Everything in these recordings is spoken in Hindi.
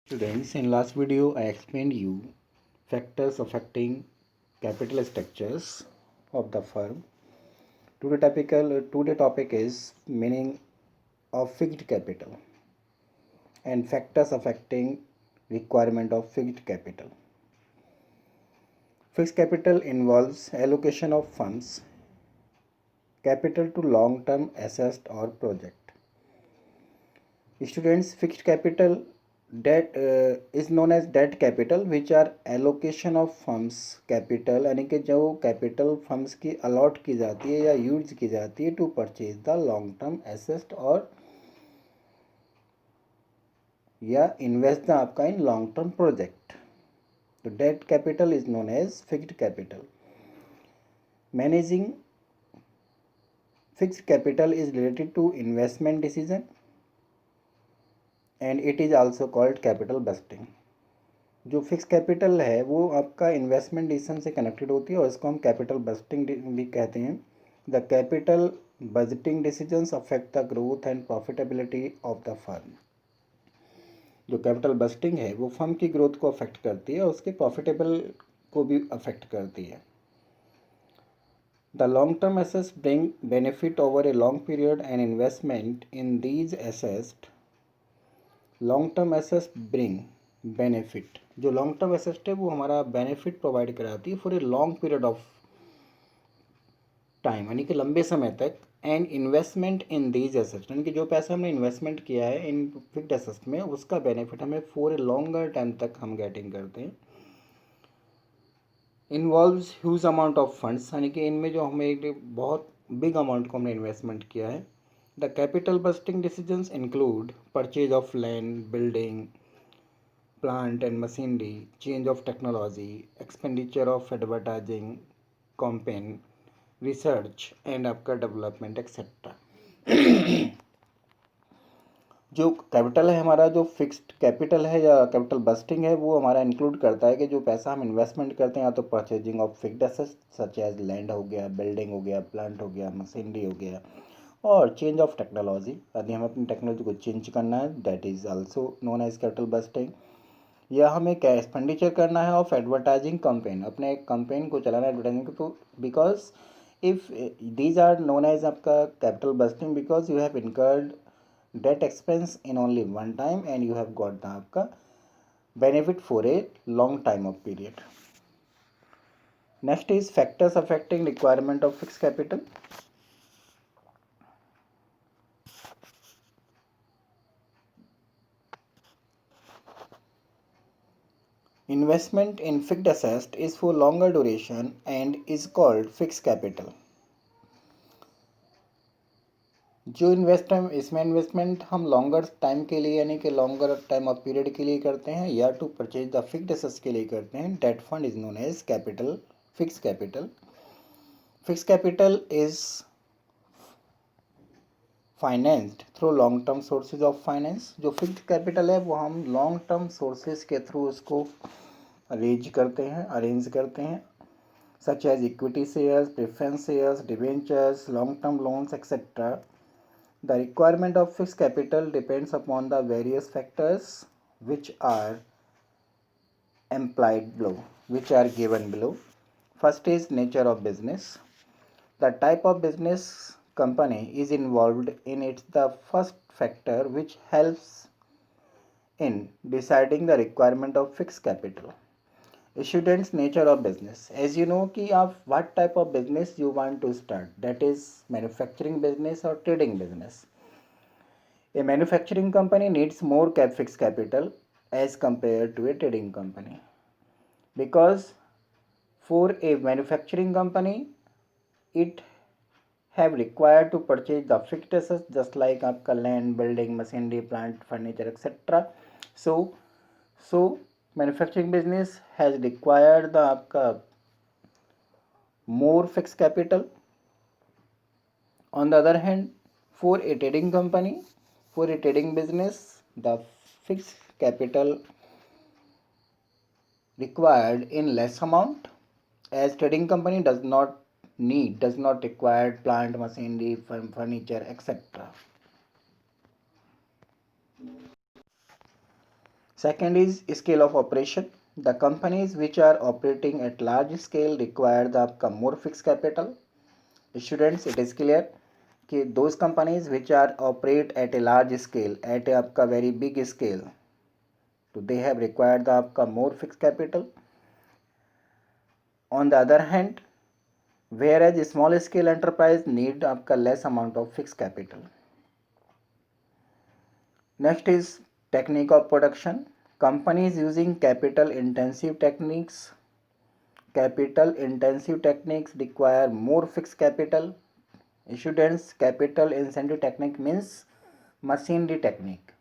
Students, in last video I explained you factors affecting capital structures of the firm. Today topic is meaning of fixed capital and factors affecting requirement of fixed capital. Fixed capital involves allocation of funds capital to long-term assets or project. Students, fixed capital debt is known as debt capital which are allocation of funds capital यानी कि जो कैपिटल फंड्स की अलॉट की जाती है या यूज की जाती है to purchase the long term asset और या इन्वेस्ट द आपका इन लॉन्ग टर्म प्रोजेक्ट. तो debt capital is known as fixed capital. Managing fixed capital is related to investment decision and it is also called capital budgeting. जो फिक्स कैपिटल है वो आपका इन्वेस्टमेंट डिसीजन से कनेक्टेड होती है और इसको हम कैपिटल बजटिंग भी कहते हैं. The capital budgeting decisions affect the growth and profitability of the firm. जो कैपिटल बजटिंग है वो फर्म की ग्रोथ को अफेक्ट करती है और उसके प्रॉफिटेबल को भी अफेक्ट करती है. The long term assets bring benefit over a long period and investment in these assets. Long term assets bring benefit. जो लॉन्ग टर्म एसेट है वो हमारा बेनिफिट प्रोवाइड कराती है for a long period of time यानी कि लंबे समय तक. And investment in these assets यानी कि जो पैसा हमने इन्वेस्टमेंट किया है इन फिक्स्ड एसेट्स में उसका बेनिफिट हमें फॉर ए लॉन्गर टाइम तक हम गेटिंग करते हैं. Involves huge amount of funds यानी कि इनमें जो हमें एक बहुत बिग अमाउंट को हमने इन्वेस्टमेंट किया है. The capital budgeting decisions include purchase of land, building, plant and machinery, change of technology, expenditure of advertising campaign, research and आपका डेवलपमेंट एक्सेट्रा. जो कैपिटल है हमारा, जो फिक्स्ड कैपिटल है या कैपिटल बस्टिंग है वो हमारा इंक्लूड करता है कि जो पैसा हम इन्वेस्टमेंट करते हैं या तो purchasing of fixed assets such as land हो गया, बिल्डिंग हो गया, प्लांट हो गया, मशीनरी हो गया, और चेंज ऑफ टेक्नोलॉजी यदि हमें अपनी टेक्नोलॉजी को चेंज करना है that is also known as capital budgeting. या हमें क्या एक्सपेंडिचर करना है ऑफ एडवर्टाइजिंग कंपेन, अपने कंपेन को चलाना है एडवर्टाइजिंग को. तो because if these are known as आपका capital budgeting because you have incurred that expense in only one time and you have got the आपका benefit for a long time of period. Next is factors affecting requirement of fix capital. Investment in fixed asset is for longer duration and is called fixed capital. जो इसमें इन्वेस्टमेंट हम लॉन्गर टाइम के लिए यानी कि लॉन्गर टाइम ऑफ पीरियड के लिए करते हैं या to purchase the fixed assets के लिए करते हैं debt fund is known as capital fix capital. Fix capital is financed through long term sources of finance. जो फिक्स्ड कैपिटल है वो हम लॉन्ग टर्म सोर्सेज के थ्रू उसको अरेंज करते हैं such as equity shares, preference shares, debentures, long-term loans, etc. The requirement of fixed capital depends upon the various factors which are given below. First is nature of business. The type of business company is involved in it. The first factor which helps in deciding the requirement of fixed capital. Students, nature of business. As you know कि आप what type of business you want to start, that is manufacturing business or trading business. A manufacturing company needs more fixed capital as compared to a trading company because for a manufacturing company it have required to purchase the fixed assets just like आपका land, building, machinery, plant, furniture, etc. So manufacturing business has required the आपका more fixed capital. On the other hand, for a trading company, for a trading business, the fixed capital required in less amount as trading company does not require plant, machinery, furniture, etc. Second is scale of operation. The companies which are operating at large scale require the आपका more fixed capital. Students, it is clear कि those companies which are operate at a large scale, at a आपका very big scale, तो they have required the आपका more fixed capital. On the other hand, whereas small scale enterprise need आपका less amount of fixed capital. Next is technique of production. Companies using capital intensive techniques require more fixed capital. Students, capital intensive technique means machinery technique,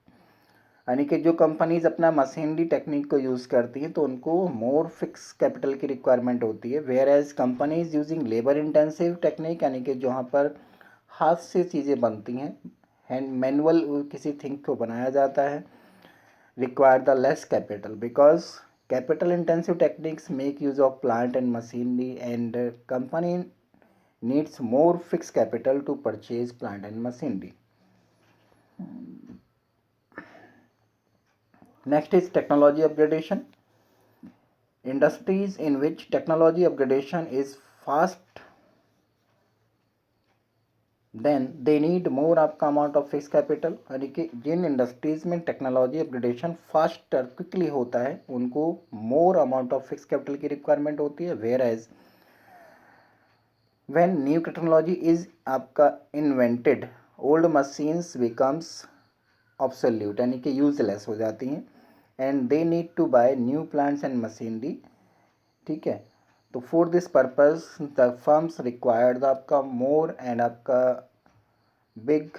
यानी कि जो कंपनीज अपना मशीनरी टेक्निक को यूज़ करती हैं तो उनको मोर फिक्स कैपिटल की रिक्वायरमेंट होती है. Whereas companies using labour intensive technique, यानी कि जहाँ पर हाथ से चीज़ें बनती हैं, हैंड मैनुअल किसी थिंग को बनाया जाता है, require the less capital because capital intensive techniques make use of plant and machinery, and company needs more fixed capital to purchase plant and machinery. Next is technology upgradation. Industries in which technology upgradation is fast, then they need more आपका अमाउंट ऑफ फिक्स कैपिटल, यानी कि जिन इंडस्ट्रीज में टेक्नोलॉजी अपग्रेडेशन फास्टर क्विकली होता है उनको more amount of fix capital की रिक्वायरमेंट होती है. Whereas when new technology is आपका invented, old machines becomes obsolete, यानी कि यूजलेस हो जाती हैं, and they need to buy new plants and machinery. ठीक है, तो for this purpose the firms required आपका मोर एंड आपका big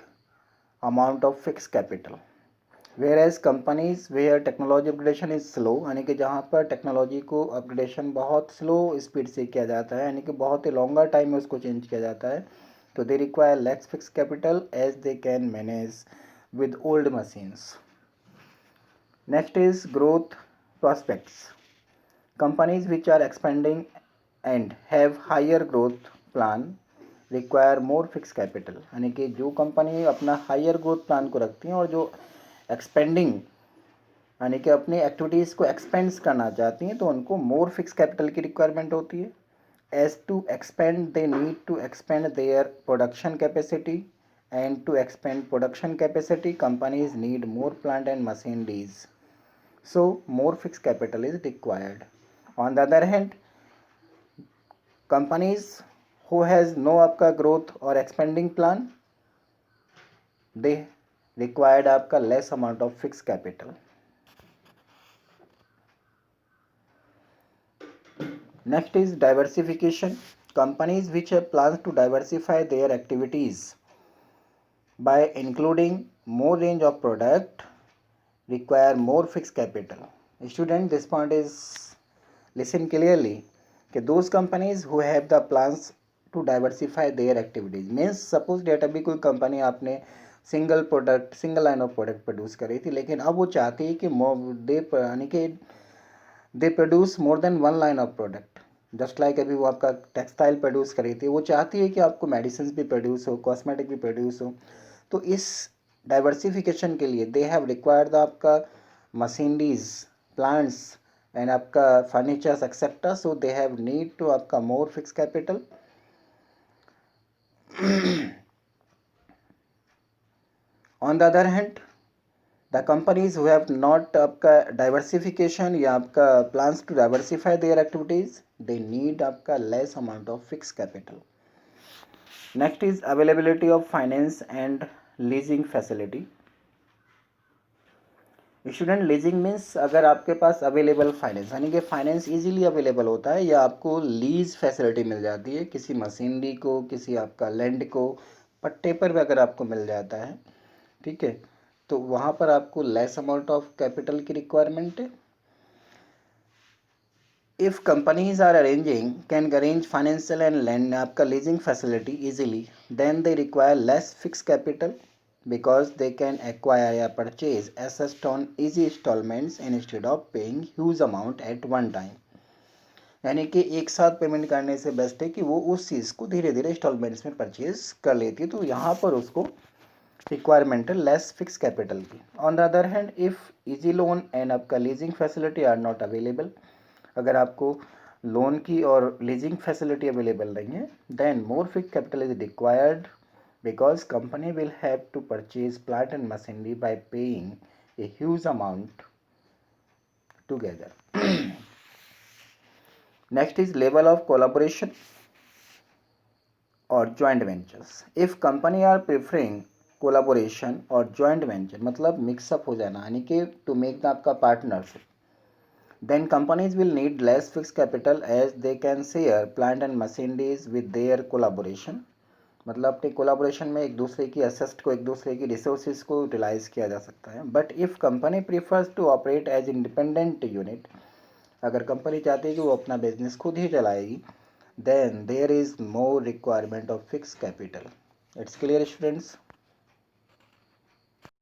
amount of fix capital. Whereas companies where technology upgradation is slow, यानी कि जहाँ पर टेक्नोलॉजी को अपग्रेडेशन बहुत स्लो स्पीड से किया जाता है, यानी कि बहुत ही लॉन्गर टाइम में उसको चेंज किया जाता है, तो they require less fix capital as they can manage with old machines. Next is growth prospects. Companies which are expanding and have higher growth plan require more fixed capital, यानी कि जो कंपनी अपना हायर ग्रोथ प्लान को रखती हैं और जो एक्सपेंडिंग यानी कि अपनी एक्टिविटीज़ को एक्सपेंड करना चाहती हैं तो उनको मोर फिक्स कैपिटल की रिक्वायरमेंट होती है. As to expand they need to expand their production capacity, and to expand production capacity companies need more plant and machineries, so more fixed capital is required. On the other hand, companies who has no आपका growth or expanding plan, they required आपका less amount of fixed capital. Next is diversification. Companies which have plans to diversify their activities by including more range of product require more fixed capital. Student, this point is listen clearly कि those companies who have the plans to diversify their activities means suppose that अभी कोई कंपनी आपने single line of product produce करी थी, लेकिन अब वो चाहती है कि यानी कि they produce more than one line of product. Just like अभी वो आपका टेक्सटाइल प्रोड्यूस करी थी, वो चाहती है कि आपको मेडिसिन भी प्रोड्यूस हो, कॉस्मेटिक भी प्रोड्यूस हो. तो इस डाइवर्सिफिकेशन के लिए दे हैव रिक्वायर्ड आपका मशीनरीज, प्लांट्स एंड आपका furnitures etcetera, so they have need to आपका more fix capital. On the other hand the companies who have not आपका डाइवर्सिफिकेशन या आपका plans to diversify their activities, they need आपका less amount of fix capital. Next is availability of finance and leasing facility. Student, leasing means अगर आपके पास अवेलेबल फाइनेंस, यानी कि फाइनेंस इजीली अवेलेबल होता है या आपको लीज फैसिलिटी मिल जाती है किसी मशीनरी को, किसी आपका लैंड को पट्टे पर भी अगर आपको मिल जाता है, ठीक है, तो वहाँ पर आपको लेस अमाउंट ऑफ कैपिटल की रिक्वायरमेंट है. If companies are can arrange financial and land आपका leasing facility easily, then they require less fix capital because they can acquire या purchase assets on easy installments instead of paying huge amount at one time. यानी कि एक साथ पेमेंट करने से बेस्ट है कि वो उस चीज़ को धीरे धीरे इंस्टॉलमेंट्स में परचेज कर लेती है, तो यहाँ पर उसको रिक्वायरमेंट है लेस फिक्स कैपिटल की। On the other hand if easy loan and आपका leasing facility are not available, अगर आपको लोन की और लीजिंग फैसिलिटी अवेलेबल नहीं है, then more fix capital is required because company will have to purchase plant and machinery by paying a huge amount together. Next is level of collaboration or joint ventures. If company are preferring collaboration or joint venture, मतलब मिक्सअप हो जाना, यानी कि to make the आपका partnership, then companies will need less fixed capital as they can share plant and machineries with their collaboration. मतलब अपने कोलाबोरेशन में एक दूसरे की असेस्ट को, एक दूसरे की रिसोर्सेज को यूटिलाइज किया जा सकता है। But if company prefers to operate as independent unit, अगर कंपनी चाहती है कि वो अपना बिजनेस खुद ही चलाएगी, then there is more requirement of fix capital. It's clear students.